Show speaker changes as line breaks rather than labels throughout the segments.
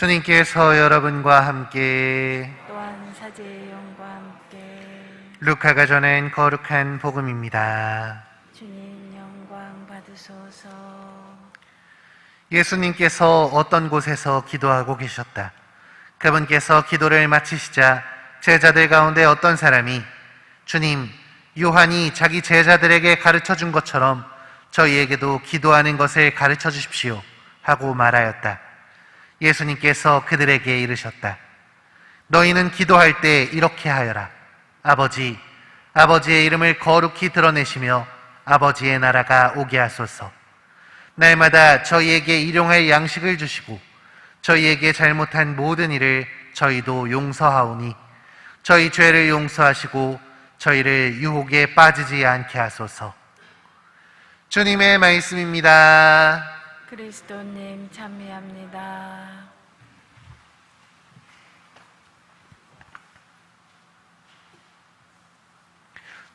주님께서 여러분과 함께
또한 사제의 영과 함께
루카가 전한 거룩한 복음입니다.
주님 영광 받으소서.
예수님께서 어떤 곳에서 기도하고 계셨다. 그분께서 기도를 마치시자 제자들 가운데 어떤 사람이 주님, 요한이 자기 제자들에게 가르쳐 준 것처럼 저희에게도 기도하는 것을 가르쳐 주십시오 하고 말하였다. 예수님께서 그들에게 이르셨다. 너희는 기도할 때 이렇게 하여라. 아버지, 아버지의 이름을 거룩히 드러내시며 아버지의 나라가 오게 하소서. 날마다 저희에게 일용할 양식을 주시고 저희에게 잘못한 모든 일을 저희도 용서하오니 저희 죄를 용서하시고 저희를 유혹에 빠지지 않게 하소서. 주님의 말씀입니다.
그리스도님 찬미합니다.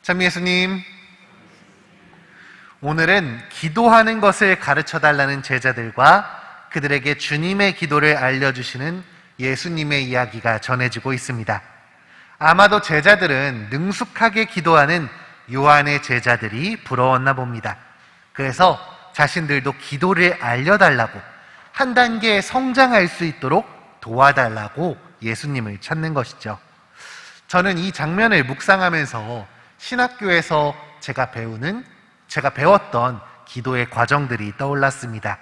참 예수님, 오늘은 기도하는 것을 가르쳐달라는 제자들과 그들에게 주님의 기도를 알려주시는 예수님의 이야기가 전해지고 있습니다. 아마도 제자들은 능숙하게 기도하는 요한의 제자들이 부러웠나 봅니다. 그래서 자신들도 기도를 알려달라고, 한 단계 성장할 수 있도록 도와달라고 예수님을 찾는 것이죠. 저는 이 장면을 묵상하면서 신학교에서 제가 배웠던 기도의 과정들이 떠올랐습니다.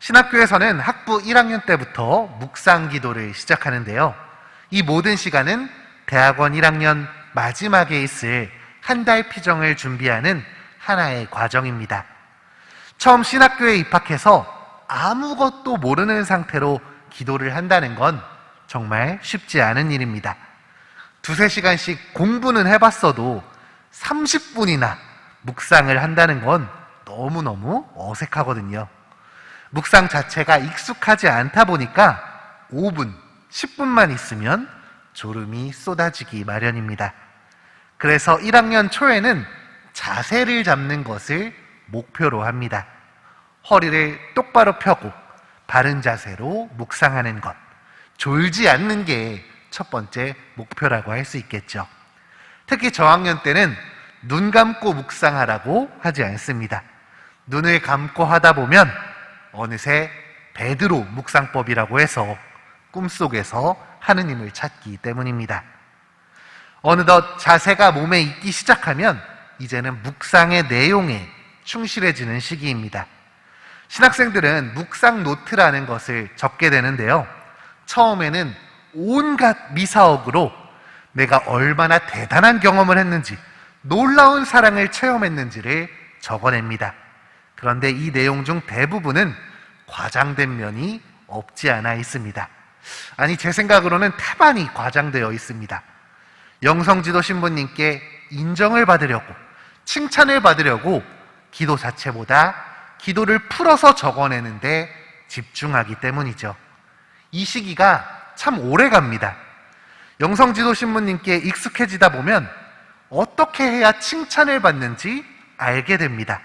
신학교에서는 학부 1학년 때부터 묵상 기도를 시작하는데요. 이 모든 시간은 대학원 1학년 마지막에 있을 한 달 피정을 준비하는 하나의 과정입니다. 처음 신학교에 입학해서 아무것도 모르는 상태로 기도를 한다는 건 정말 쉽지 않은 일입니다. 2-3시간씩 공부는 해봤어도 30분이나 묵상을 한다는 건 너무너무 어색하거든요. 묵상 자체가 익숙하지 않다 보니까 5분, 10분만 있으면 졸음이 쏟아지기 마련입니다. 그래서 1학년 초에는 자세를 잡는 것을 목표로 합니다. 허리를 똑바로 펴고 바른 자세로 묵상하는 것, 졸지 않는 게 첫 번째 목표라고 할 수 있겠죠. 특히 저학년 때는 눈 감고 묵상하라고 하지 않습니다. 눈을 감고 하다 보면 어느새 베드로 묵상법이라고 해서 꿈속에서 하느님을 찾기 때문입니다. 어느덧 자세가 몸에 익기 시작하면 이제는 묵상의 내용에 충실해지는 시기입니다. 신학생들은 묵상 노트라는 것을 적게 되는데요. 처음에는 온갖 미사억으로 내가 얼마나 대단한 경험을 했는지, 놀라운 사랑을 체험했는지를 적어냅니다. 그런데 이 내용 중 대부분은 과장된 면이 없지 않아 있습니다. 아니, 제 생각으로는 태반이 과장되어 있습니다. 영성지도 신부님께 인정을 받으려고, 칭찬을 받으려고 기도 자체보다 기도를 풀어서 적어내는데 집중하기 때문이죠. 이 시기가 참 오래 갑니다. 영성지도 신부님께 익숙해지다 보면 어떻게 해야 칭찬을 받는지 알게 됩니다.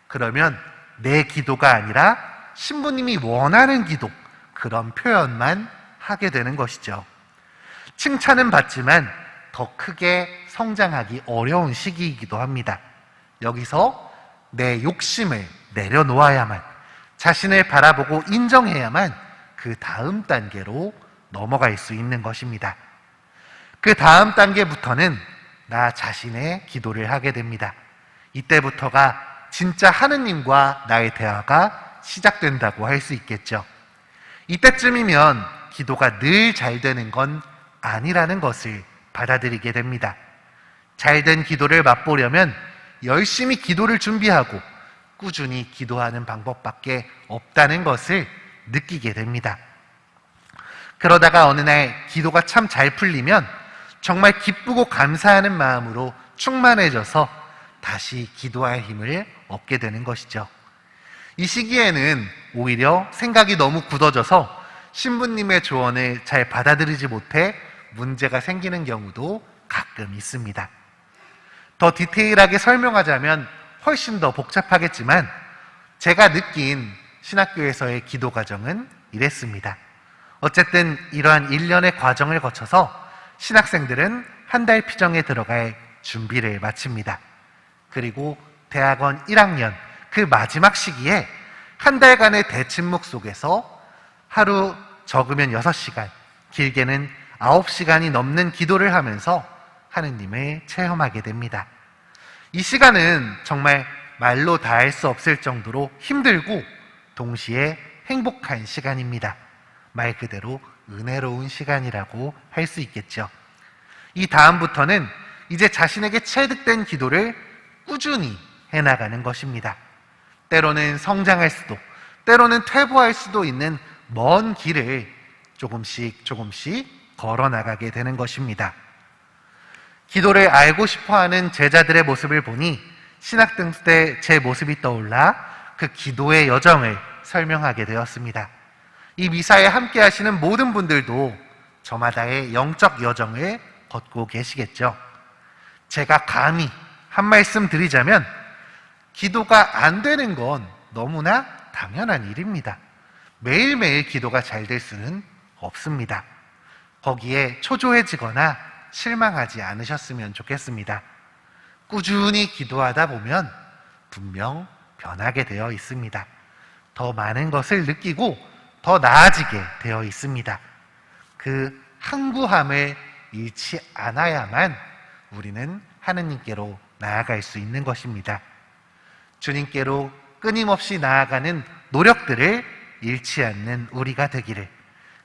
그러면 내 기도가 아니라 신부님이 원하는 기도, 그런 표현만 하게 되는 것이죠. 칭찬은 받지만 더 크게 성장하기 어려운 시기이기도 합니다. 여기서 내 욕심을 내려놓아야만, 자신을 바라보고 인정해야만 그 다음 단계로 넘어갈 수 있는 것입니다. 그 다음 단계부터는 나 자신의 기도를 하게 됩니다. 이때부터가 진짜 하느님과 나의 대화가 시작된다고 할 수 있겠죠. 이때쯤이면 기도가 늘 잘 되는 건 아니라는 것을 받아들이게 됩니다. 잘된 기도를 맛보려면 열심히 기도를 준비하고 꾸준히 기도하는 방법밖에 없다는 것을 느끼게 됩니다. 그러다가 어느 날 기도가 참 잘 풀리면 정말 기쁘고 감사하는 마음으로 충만해져서 다시 기도할 힘을 얻게 되는 것이죠. 이 시기에는 오히려 생각이 너무 굳어져서 신부님의 조언을 잘 받아들이지 못해 문제가 생기는 경우도 가끔 있습니다. 더 디테일하게 설명하자면 훨씬 더 복잡하겠지만 제가 느낀 신학교에서의 기도 과정은 이랬습니다. 어쨌든 이러한 1년의 과정을 거쳐서 신학생들은 한 달 피정에 들어갈 준비를 마칩니다. 그리고 대학원 1학년 그 마지막 시기에 한 달간의 대침묵 속에서 하루 적으면 6시간, 길게는 9시간이 넘는 기도를 하면서 하느님을 체험하게 됩니다. 이 시간은 정말 말로 다 할 수 없을 정도로 힘들고 동시에 행복한 시간입니다. 말 그대로 은혜로운 시간이라고 할 수 있겠죠. 이 다음부터는 이제 자신에게 체득된 기도를 꾸준히 해나가는 것입니다. 때로는 성장할 수도, 때로는 퇴보할 수도 있는 먼 길을 조금씩 걸어나가게 되는 것입니다. 기도를 알고 싶어하는 제자들의 모습을 보니 신학등 때 제 모습이 떠올라 그 기도의 여정을 설명하게 되었습니다. 이 미사에 함께 하시는 모든 분들도 저마다의 영적 여정을 걷고 계시겠죠. 제가 감히 한 말씀 드리자면 기도가 안 되는 건 너무나 당연한 일입니다. 매일매일 기도가 잘 될 수는 없습니다. 거기에 초조해지거나 실망하지 않으셨으면 좋겠습니다. 꾸준히 기도하다 보면 분명 변하게 되어 있습니다. 더 많은 것을 느끼고 더 나아지게 되어 있습니다. 그 항구함을 잃지 않아야만 우리는 하느님께로 나아갈 수 있는 것입니다. 주님께로 끊임없이 나아가는 노력들을 잃지 않는 우리가 되기를,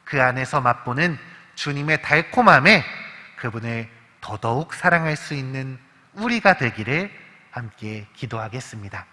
그 안에서 맛보는 주님의 달콤함에 그분을 더더욱 사랑할 수 있는 우리가 되기를 함께 기도하겠습니다.